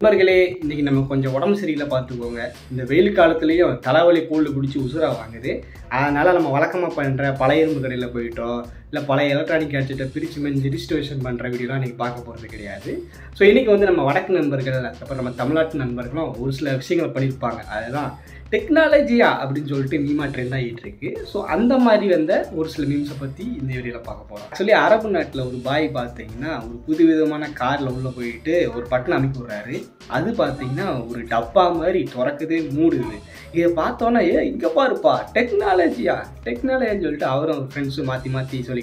நண்பர்களே, இன்னைக்கு நம்ம கொஞ்சம் உடம்பு சரியில்லை பார்த்துக்கோங்க. இந்த வெயில் காலத்துலேயும் தலைவலி கோல்டு பிடிச்சி உசுரா வாங்குது. அதனால் நம்ம வழக்கமாக பண்ணுற பழைய இரும்பு கடையில் போயிட்டோ இல்லை பழைய எலக்ட்ரானிக் கேட்ஜெட்டை பிரித்து மெஞ்சு ரிஜிஸ்ட்ரேஷன் பண்ணுற வீடியோலாம் இன்றைக்கி பார்க்க போகிறது கிடையாது. ஸோ இன்றைக்கி வந்து நம்ம வடக்கு நண்பர்கள், அப்புறம் நம்ம தமிழ்நாட்டு நண்பர்களும் ஒரு சில விஷயங்கள் பண்ணியிருப்பாங்க. அதுதான் டெக்னாலஜியா அப்படின்னு சொல்லிட்டு மீமா ட்ரெண்ட் ஆகிட்டு இருக்கு. ஸோ அந்த மாதிரி வந்த ஒரு சில மீம்ஸை பற்றி இந்த வீடியோவில் பார்க்க போகிறோம். ஆக்சுவலி அரபு நாட்டில் ஒரு பாய் பார்த்தீங்கன்னா ஒரு புதுவிதமான காரில் உள்ளே போயிட்டு ஒரு பட்டன் அமைக்க விடுறாரு. அது பார்த்தீங்கன்னா ஒரு டப்பா மாதிரி திறக்குது, மூடுது. இதை பார்த்தோன்னா இங்கே பாருப்பா டெக்னாலஜின்னு சொல்லிட்டு அவரும் அவர் ஃப்ரெண்ட்ஸும் மாற்றி மாற்றி சொல்லிக்கிறாங்க.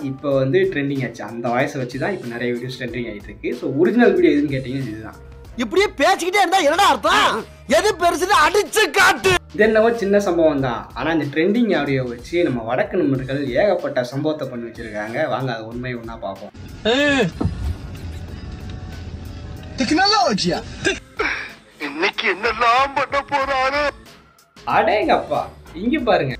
இப்போ வந்து ட்ரெண்டிங் ஆச்சு. அந்த வாய்ஸை வச்சு தான் இப்போ நிறைய வீடியோஸ் ட்ரெண்டிங் ஆகிட்டு இருக்கு. ஸோ ஒரிஜினல் வீடியோ எதுன்னு கேட்டீங்கன்னா இதுதான். இப்படியே பேசிக்கிட்டே இருந்தா என்னடா அர்த்தம்? எது பெருசுன்னு அடிச்சு காட்டு. இது என்னவோ சின்ன சம்பவம் தான். ஆனால் இந்த ட்ரெண்டிங் ஆடியோ வச்சு நம்ம வடக்கு நண்பர்கள் ஏகப்பட்ட சம்பவத்தை பண்ணி வச்சிருக்காங்க. வாங்க அது உண்மை ஒன்றா பார்ப்போம். டெக்னாலஜியா இன்னைக்கு என்னெல்லாம் பண்ண போறாரு? அடேங்கப்பா, இங்க பாருங்க.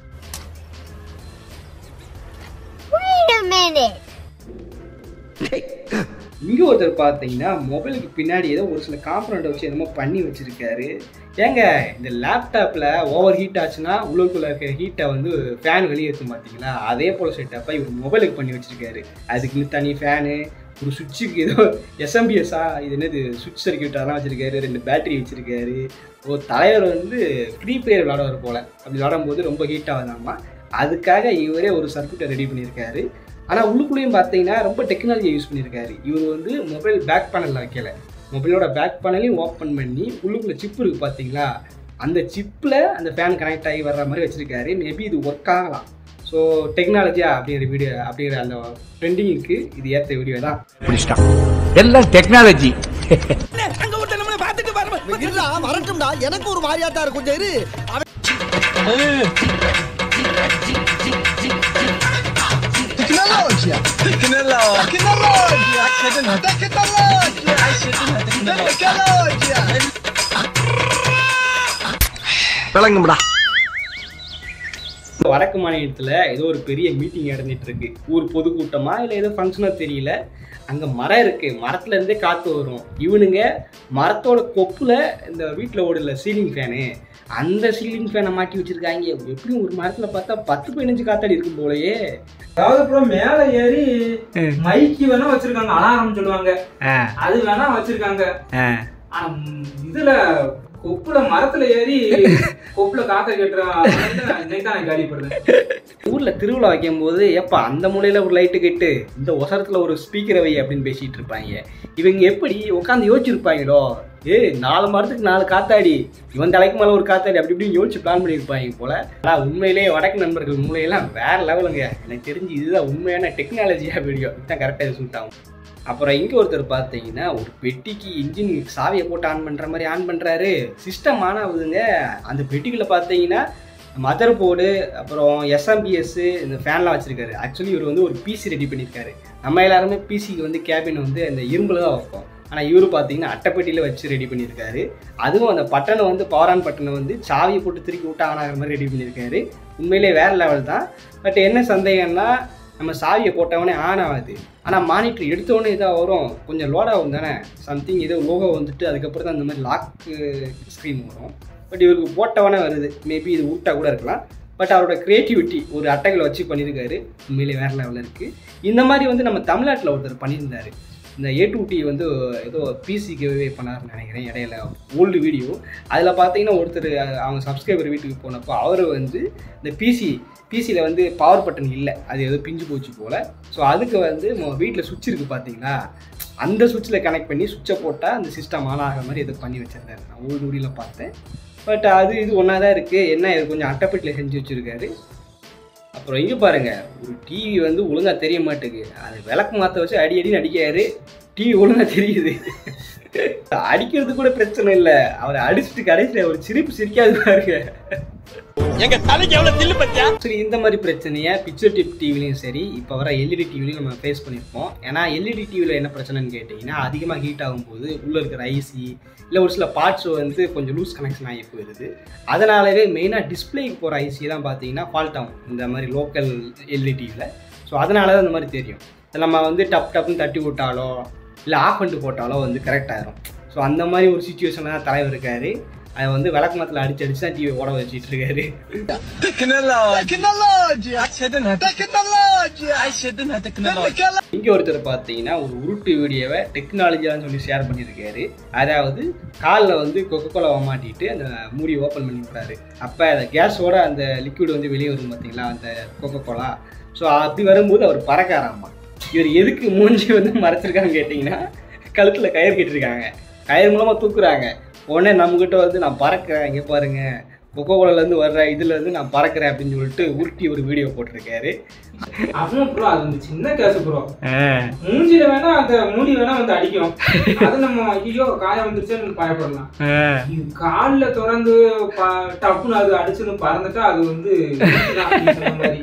இங்க ஒருத்தர் பார்த்தீங்கன்னா மொபைலுக்கு பின்னாடி ஏதோ ஒரு சில காம்பனண்ட் வச்சு என்னமோ பண்ணி வச்சிருக்காரு. ஏங்க, இந்த லேப்டாப்ல ஓவர் ஹீட் ஆச்சுன்னா உள்ளுக்குள்ள இருக்கிற ஹீட்டை வந்து ஃபேன் வெளியேற்றும் பார்த்தீங்களா? அதே போல செட்டப்பா இவர் மொபைலுக்கு பண்ணி வச்சிருக்காரு. அதுக்குன்னு தனி ஃபேனு, ஒரு சுவிட்சுக்கு ஏதோ எஸ்எம்பிஎஸ்ஸா இது என்னது சுவிட்ச் சர்க்கியூட் அதெல்லாம் வச்சிருக்காரு, 2 பேட்டரி வச்சிருக்காரு. ஒரு தலைவர் வந்து ஃப்ரீ ஃபயர் விளாடுவார் போல. அப்படி விளாடும்போது ரொம்ப ஹீட் ஆகுதாமா, அதுக்காக இவரே ஒரு சர்க்கியூட்டை ரெடி பண்ணியிருக்காரு. ஆனால் உள்ளுக்குள்ளேயும் பார்த்தீங்கன்னா ரொம்ப டெக்னாலஜியை யூஸ் பண்ணியிருக்காரு. இவர் வந்து மொபைல் பேக் பேனலில் வைக்கல, மொபைலோட பேக் பேனலையும் ஓப்பன் பண்ணி உள்ளுக்குள்ளே சிப்பு இருக்குது பார்த்தீங்களா, அந்த சிப்பில் அந்த ஃபேன் கனெக்ட் ஆகி வர்ற மாதிரி வச்சுருக்காரு. மேபி இது ஒர்க் ஆகலாம். ஸோ டெக்னாலஜியா அப்படிங்கிற வீடியோ அப்படிங்கிற அந்த ட்ரெண்டிங்க்கு இது ஏற்ற வீடியோ தான். எல்லாம் டெக்னாலஜி. வரட்டும்டா, எனக்கு ஒரு மாதிரியாட்டா இருக்கும். சரி, விளங்கும்டா. வடக்கு மாநிலத்தில் ஏதோ ஒரு பெரிய மீட்டிங் நடந்துட்டு இருக்கு. ஊர் பொதுக்கூட்டமா இல்லை ஏதோ ஃபங்க்ஷனோ தெரியல. அங்கே மரம் இருக்கு, மரத்துல இருந்தே காற்று வரும். இவனுங்க மரத்தோட கொப்புல இந்த வீட்டில் ஓடல சீலிங் ஃபேனு, அந்த சீலிங் ஃபேனை மாட்டி வச்சிருக்காங்க. எப்படியும் ஒரு மரத்தில் பார்த்தா 10-15 காத்தாடி இருக்கும் போலயே. அதாவது அப்புறம் மேல ஏறி மைக்கு வேணா வச்சிருக்காங்க, அலாரம் சொல்லுவாங்க, அது வேணா வச்சிருக்காங்க. இதுல கொப்புல மரத்துல ஏறி கொப்புல காத்த கேட்டுறான் காலிப்படுது. ஊர்ல திருவிழா வைக்கும் போது எப்ப அந்த மூலையில ஒரு லைட்டு கெட்டு இந்த ஒசரத்துல ஒரு ஸ்பீக்கரை வை அப்படின்னு பேசிட்டு இருப்பாங்க. இவங்க எப்படி உட்காந்து யோசிச்சிருப்பாங்களோ, 4 மரத்துக்கு 4 காத்தாடி, இவன் தலைக்கு மேல ஒரு காத்தாடி, அப்படி இப்படின்னு யோசிச்சு பிளான் பண்ணியிருப்பாங்க போல. ஆனால் உண்மையிலேயே வடக்கு நண்பர்கள் மூலையெல்லாம் வேற லெவலுங்க. எனக்கு தெரிஞ்சு இதுதான் உண்மையான டெக்னாலஜியா வீடியோ. இதுதான் கரெக்டாக சூட் ஆகும். அப்புறம் இங்கே ஒருத்தர் பார்த்தீங்கன்னா ஒரு பெட்டிக்கு இன்ஜின் சாவியை போட்டு ஆன் பண்ணுற மாதிரி ஆன் பண்ணுறாரு. சிஸ்டம் ஆன் ஆகுதுங்க. அந்த பெட்டிக்குள்ளே பார்த்தீங்கன்னா மதர் போர்டு, அப்புறம் எஸ்எம்பிஎஸ், இந்த ஃபேன்லாம் வச்சுருக்காரு. ஆக்சுவலி இவர் வந்து ஒரு பிசி ரெடி பண்ணியிருக்காரு. நம்ம எல்லாருமே பிசிக்கு வந்து கேபின் வந்து அந்த இரும்பில் தான் வைப்போம். ஆனால் இவர் பார்த்தீங்கன்னா அட்டைப்பெட்டியில் வச்சு ரெடி பண்ணியிருக்காரு. அதுவும் அந்த பட்டனை வந்து பவர் ஆன் பட்டனை வந்து சாவியை போட்டு திருக்கி விட்டு ஆன் ஆகிற மாதிரி ரெடி பண்ணியிருக்காரு. உண்மையிலே வேறு லெவல் தான். பட் என்ன சந்தேகம்னா, நம்ம சாவியை போட்டவொடனே ஆன் ஆகாது, ஆனால் மானிட்டர் எடுத்தோடனே இதாக வரும், கொஞ்சம் லோட் ஆகும் தானே. சம்திங் ஏதோ லோகோ வந்துட்டு அதுக்கப்புறம் தான் இந்த மாதிரி லாக்கு ஸ்க்ரீன் வரும். பட் இவருக்கு போட்டவொடனே வருது. மேபி இது ஊட்டா கூட இருக்கலாம். பட் அவரோட க்ரியேட்டிவிட்டி ஒரு அட்டைகளை வச்சு பண்ணியிருக்காரு. உண்மையிலே வேறு லெவலில் இருக்குது. இந்த மாதிரி வந்து நம்ம தமிழ்நாட்டில் ஒருத்தர் பண்ணியிருந்தார். இந்த A2T வந்து ஏதோ பிசிக்கு பண்ணாருன்னு நினைக்கிறேன். இடையில ஓல்டு வீடியோ அதில் பார்த்தீங்கன்னா ஒருத்தர் அவங்க சப்ஸ்கிரைபர் வீட்டுக்கு போனப்போ அவர் வந்து இந்த பிசியில் வந்து பவர் பட்டன் இல்லை, அது ஏதோ பிஞ்சு போச்சு போல். ஸோ அதுக்கு வந்து வீட்டில் சுவிட்ச் இருக்குது பார்த்தீங்களா, அந்த சுவிட்சில் கனெக்ட் பண்ணி சுவிட்சை போட்டால் அந்த சிஸ்டம் ஆன் ஆகிற மாதிரி எதோ பண்ணி வச்சுருந்தாரு. நான் ஓல்டு வீடியோவில் பார்த்தேன். பட் அது இது ஒன்றா தான் இருக்குது. என்ன இது கொஞ்சம் அட்டைப்பெட்டியில் செஞ்சு வச்சுருக்காரு. அப்புறம் இங்கே பாருங்கள், ஒரு டிவி வந்து ஒழுங்காக தெரிய மாட்டேங்குது. அது விளக்கு மாற்ற வச்சு அடின்னு அடிக்காரு. டிவி ஒழுங்கா தெரியுது. அடிக்கிறது கூட பிரச்சனை இல்லை, அவரை அடிச்சுட்டு கடைசியில் ஒரு சிரிக்காது பாருங்க. எங்க தலைக்கு எவ்வளவு தில்லு பத்தியா. சரி, இந்த மாதிரி பிரச்சனையை பிக்சர் டிப் டிவிலையும் சரி, இப்போ வர எல்இடி டிவிலையும் நம்ம ஃபேஸ் பண்ணியிருப்போம். ஏன்னா எல்இடி டிவியில் என்ன பிரச்சனைன்னு கேட்டிங்கன்னா, அதிகமாக ஹீட் ஆகும்போது உள்ளே இருக்கிற ஐசி இல்லை ஒரு சில பார்ட்ஸ் வந்து கொஞ்சம் லூஸ் கனெக்ஷன் ஆகி போயிடுது. அதனாலவே மெயினாக டிஸ்பிளேக்கு போகிற ஐசி தான் பார்த்தீங்கன்னா ஃபால்ட் ஆகும் இந்த மாதிரி லோக்கல் எல்இடி டிவியில். ஸோ அதனால தான் இந்த மாதிரி தெரியும். நம்ம வந்து டப்புன்னு தட்டி விட்டாலோ இல்லை ஆஃப் பண்ணிட்டு போட்டாலோ வந்து கரெக்ட் ஆகிரும். ஸோ அந்த மாதிரி ஒரு சுச்சுவேஷனில் தான் தலைவர் இருக்கார். அதை வந்து விளக்கு மரத்தில் அடிச்சு தான் டிவி ஓட வச்சுட்டு இருக்காரு. இங்கே ஒருத்தர் பார்த்தீங்கன்னா ஒரு உருட்டு வீடியோவை டெக்னாலஜியான்னு சொல்லி ஷேர் பண்ணியிருக்காரு. அதாவது காலில் வந்து கொக்கோலா மாட்டிட்டு அந்த மூடி ஓப்பன் பண்ணி விட்றாரு. அப்போ அந்த கேஸோட அந்த லிக்விட் வந்து வெளியே வரும் பார்த்தீங்களா, அந்த கொக்கோலா. ஸோ அப்படி வரும்போது அவர் பறக்காராமா. இவர் எதுக்கு மூஞ்சி வந்து மறைச்சிருக்காங்க கேட்டிங்கன்னா, கழுத்தில் கயிறு கட்டிருக்காங்க, கயிறு மூலமாக தூக்குறாங்க. உடனே நம்மகிட்ட வந்து நான் பறக்கிறேன், இங்கே பாருங்க கொக்கோகோலாலேருந்து வர்ற இதுலேருந்து நான் பறக்கிறேன் அப்படின்னு சொல்லிட்டு உருட்டி ஒரு வீடியோ போட்டிருக்காரு. அப்புறம் ப்ரோ அது வந்து சின்ன கேஸ் ப்ரோ, மூஞ்சில வேணா அந்த மூடி வேணா வந்து அடிக்கும், அது நம்ம ஐயோ காயம் வந்துருச்சுன்னு பயப்படலாம். இது காலில் திறந்து டப்புன்னு அது அடிச்சுன்னு பறந்துட்டா அது வந்து மாதிரி.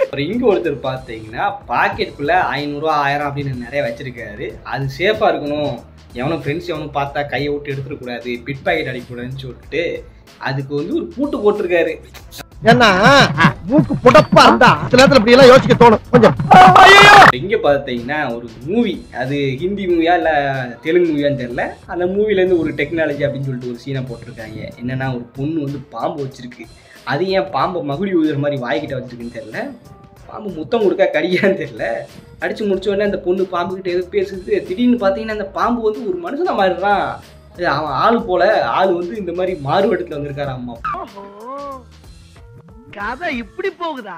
அப்புறம் இங்கே ஒருத்தர் பார்த்தீங்கன்னா பாக்கெட்டுக்குள்ளே 500 1000 அப்படின்னு நிறைய வச்சிருக்காரு. அது சேஃபாக இருக்கணும், எவனும் ஃப்ரெண்ட்ஸ் எவனும் பார்த்தா கையை விட்டு எடுத்துடக்கூடாது, பிட் பாக்கெட் அடிக்கக்கூடாதுன்னு சொல்லிட்டு அதுக்கு வந்து ஒரு பூட்டு போட்டிருக்காரு. ஏன்னா மூக்கு புடப்பா இருந்தா சில நேரத்துல இப்படி எல்லாம் யோசிக்க தோணும் கொஞ்சம். இங்கே பார்த்தீங்கன்னா ஒரு மூவி, அது ஹிந்தி மூவியா இல்லை தெலுங்கு மூவியான்னு தெரியல, அந்த மூவிலேருந்து ஒரு டெக்னாலஜி அப்படின்னு சொல்லிட்டு ஒரு சீனை போட்டிருக்காங்க. என்னென்னா ஒரு பொண்ணு வந்து பாம்பு வச்சிருக்கு, அது ஏன் பாம்பை மகுடி ஊதுற மாதிரி வாய்கிட்ட வச்சுருக்குன்னு தெரில, பாம்பு முத்தம் கொடுக்க கடியான்னு தெரில. அடித்து முடிச்ச உடனே அந்த பொண்ணு பாம்புக்கிட்ட எது பேசுது. திடீர்னு பார்த்தீங்கன்னா அந்த பாம்பு வந்து ஒரு மனுஷனை மாறிடுறான். அவன் ஆள் போல, ஆள் வந்து இந்த மாதிரி மாறுவடத்தில் வந்திருக்காரு. அம்மா கதை இப்படி போகுதா?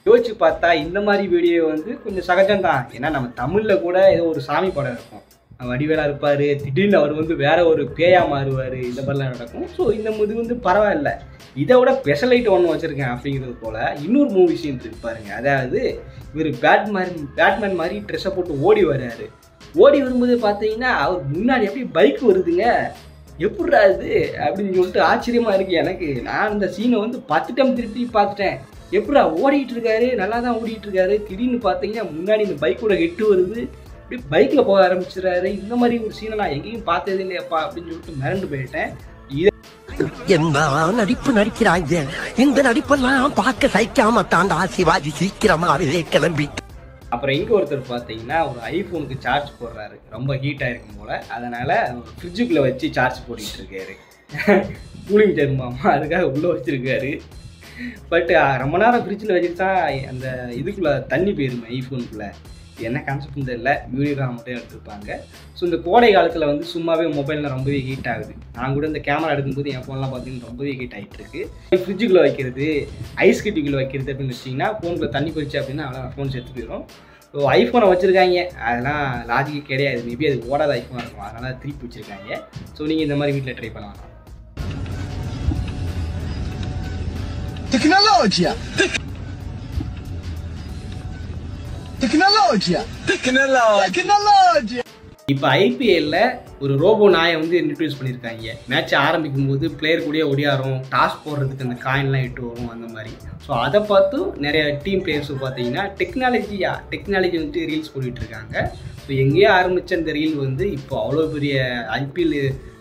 யோசிச்சு பார்த்தா இந்த மாதிரி வீடியோ வந்து கொஞ்சம் சகஜம்தான். ஏன்னா நம்ம தமிழில் கூட ஏதோ ஒரு சாமி படம் இருக்கும், வடிவேலா இருப்பார், திடீர்னு அவர் வந்து வேற ஒரு பேயா மாறுவார், இந்த மாதிரிலாம் நடக்கும். ஸோ இந்த இது வந்து பரவாயில்ல. இதை விட ஸ்பெஷலைட் ஒன்று வச்சுருக்கேன் அப்படிங்கிறது போல் இன்னொரு மூவி சீன் இருக்கு பாருங்க. அதாவது இவர் பேட்மேன் மாதிரி ட்ரெஸ்ஸை போட்டு ஓடி வர்றாரு. ஓடி வரும்போது பார்த்தீங்கன்னா அவர் முன்னாடி எப்படி பைக் வருதுங்க, எப்படிடா இது அப்படின்னு சொல்லிட்டு ஆச்சரியமாக இருக்குது எனக்கு. நான் இந்த சீனை வந்து 10 டைம் திருப்பி பார்த்துட்டேன். எப்படிடா ஓடிட்டு இருக்காரு, நல்லா தான் ஓடிட்டு இருக்காரு, திடீர்னு பார்த்தீங்கன்னா முன்னாடி இந்த பைக்கோட ஹெட்டு வருது, இப்படி பைக்கில் போக ஆரம்பிச்சிடறாரு. இந்த மாதிரி ஒரு சீனை நான் எங்கேயும் பார்த்தது இல்லையாப்பா அப்படின்னு சொல்லிட்டு மிரண்டு போயிட்டேன். என்ன நடிப்பு நடிக்கிறாங்க, இந்த நடிப்பெல்லாம் பார்க்க சைக்காம தாண்டா சிவாஜி சீக்கிரமாவே கிளம்பி. அப்புறம் இங்கே ஒருத்தர் பார்த்தீங்கன்னா ஒரு ஐஃபோனுக்கு சார்ஜ் போடுறாரு, ரொம்ப ஹீட்டாக இருக்கும் போல், அதனால் ஃப்ரிட்ஜுக்குள்ளே வச்சு சார்ஜ் போட்டுக்கிட்டு இருக்காரு. கூலிங் தருமாமா, அதுக்காக உள்ளே வச்சுருக்காரு. பட் ரொம்ப நேரம் ஃப்ரிட்ஜில் வச்சுட்டா அந்த இதுக்குள்ளே தண்ணி போயிருமே ஐஃபோனுக்குள்ளே. என்ன கான்செப்ட்னு தெரியல, வீடியோ மட்டும் எடுத்துருப்பாங்க. ஸோ இந்த கோடை காலத்தில் வந்து சும்மாவே மொபைலில் ரொம்பவே ஹீட் ஆகுது. நான் கூட இந்த கேமரா எடுக்கும்போது என் ஃபோன்லாம் பார்த்தீங்கன்னா ரொம்பவே ஹீட் ஆகிட்டு இருக்கு. ஃப்ரிட்ஜுக்குள்ளே வைக்கிறது, ஐஸ் கட்டிக்குள்ளே வைக்கிறது அப்படின்னு வச்சிங்கன்னா ஃபோனுக்குள்ள தண்ணி போயிடுச்சு அப்படின்னா அவ்வளோ ஃபோன் செத்து போயிடும். ஸோ ஐஃபோனை வச்சுருக்காங்க, அதெல்லாம் லாஜிக்கு கிடையாது. மேபி அது ஓடாத ஐஃபோனாக இருக்கும், அதனால் திருப்பி வச்சுருக்காங்க. ஸோ நீங்கள் இந்த மாதிரி வீட்டில் ட்ரை பண்ணலாம். இப்போ ஐபிஎல்ல ஒரு ரோபோ நாயை வந்து இன்ட்ரடியூஸ் பண்ணியிருக்காங்க. மேட்ச் ஆரம்பிக்கும் போது பிளேயர் கூடயே ஒடியாரும், டாஸ் போடுறதுக்கு அந்த காயின்லாம் இட்டு வரும் அந்த மாதிரி. ஸோ அதை பார்த்து நிறைய டீம் பிளேயர்ஸ் பார்த்தீங்கன்னா டெக்னாலஜி வந்து ரீல்ஸ் போட்டுட்டு இருக்காங்க. ஸோ எங்கேயோ ஆரம்பித்த அந்த ரீல் வந்து இப்போ அவ்வளோ பெரிய ஐபிஎல்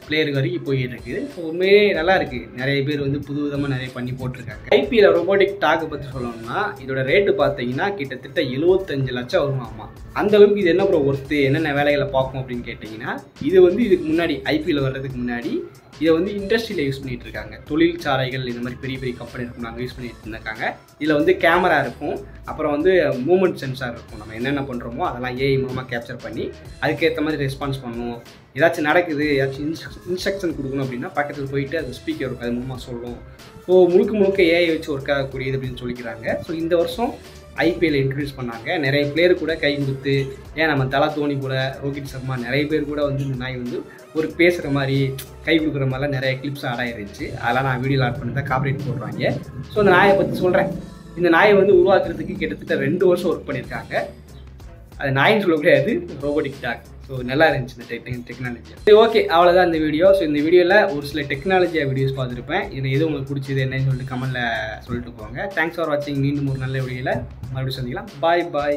பிளேயருக்கு வரைக்கும் போயிட்டு இருக்குது. ஸோ உண்மையே நல்லா இருக்குது. நிறைய பேர் வந்து புது விதமாக நிறைய பண்ணி போட்டிருக்காங்க. ஐபிஎல் ரோபோட்டிக் டாக்கை பற்றி சொல்லணும்னா இதோட ரேட்டு பார்த்தீங்கன்னா கிட்டத்தட்ட 75 லட்சம் வருமாமா. அந்த அளவுக்கு இது என்ன ப்ரோ ஒர்த்து, என்னென்ன வேலைகளை பார்க்கும் அப்படின்னு கேட்டிங்கன்னா, இது வந்து இதுக்கு முன்னாடி ஐபிஎல் வர்றதுக்கு முன்னாடி இதை வந்து இண்டஸ்ட்ரியில் யூஸ் பண்ணிகிட்டு இருக்காங்க. தொழிற்சாலைகள் இந்த மாதிரி பெரிய பெரிய கம்பெனி இருக்கும், நாங்கள் யூஸ் பண்ணிட்டு இருந்திருக்காங்க. இதில் வந்து கேமரா இருக்கும், அப்புறம் வந்து மூமெண்ட் சென்சார் இருக்கும். நம்ம என்னென்ன பண்ணுறோமோ அதெல்லாம் ஏஐ மூலமாக கேப்சர் பண்ணி அதுக்கேற்ற மாதிரி ரெஸ்பான்ஸ் பண்ணுவோம். ஏதாச்சும் நடக்குது, ஏதாச்சும் இன்ஸ்ட்ரக்ஷன் கொடுக்கணும் அப்படின்னா பக்கத்தில் போயிட்டு அது ஸ்பீக்கர் இருக்கும், அது மூலமாக சொல்லும். ஸோ முழுக்க ஏஐ வச்சு ஒர்க் ஆகக்கூடியது அப்படின்னு சொல்லிக்கிறாங்க. ஸோ இந்த வருஷம் ஐபிஎல் இன்ட்ரடியூஸ் பண்ணாங்க. நிறைய பிளேயர் கூட கை கொடுத்து, ஏன் நம்ம தலா தோனி கூட, ரோஹித் சர்மா நிறைய பேர் கூட வந்து இந்த நாய் வந்து ஒரு பேசுகிற மாதிரி கை கொடுக்குற மாதிரிலாம் நிறைய கிளிப்ஸ் ஆட் ஆகிருந்துச்சு. அதெல்லாம் நான் வீடியோ ஆட் பண்ணி தான் காப்பரேட் போடுறாங்க. ஸோ அந்த நாயை பற்றி சொல்கிறேன். இந்த நாயை வந்து உருவாக்குறதுக்கு கிட்டத்தட்ட 2 வருஷம் ஒர்க் பண்ணியிருக்காங்க. அது நாயின்னு சொல்ல முடியாது, ரோபோட்டிக் டாக். ஸோ நல்லா இருந்துச்சு இந்த டெக்னாலஜி. சரி, ஓகே, அவ்வளோதான் இந்த வீடியோ. ஸோ இந்த வீடியோவில் ஒரு சில டெக்னாலஜியாக வீடியோஸ் பார்த்துருப்பேன். இது எது உங்களுக்கு பிடிச்சது என்னன்னு சொல்லிட்டு கமெண்ட்டில் சொல்லிட்டு போங்க. தேங்க்ஸ் ஃபார் வாட்சிங். மீண்டும் ஒரு நல்ல வீடியோவில் மறுபடியும் சந்திக்கலாம். பாய்.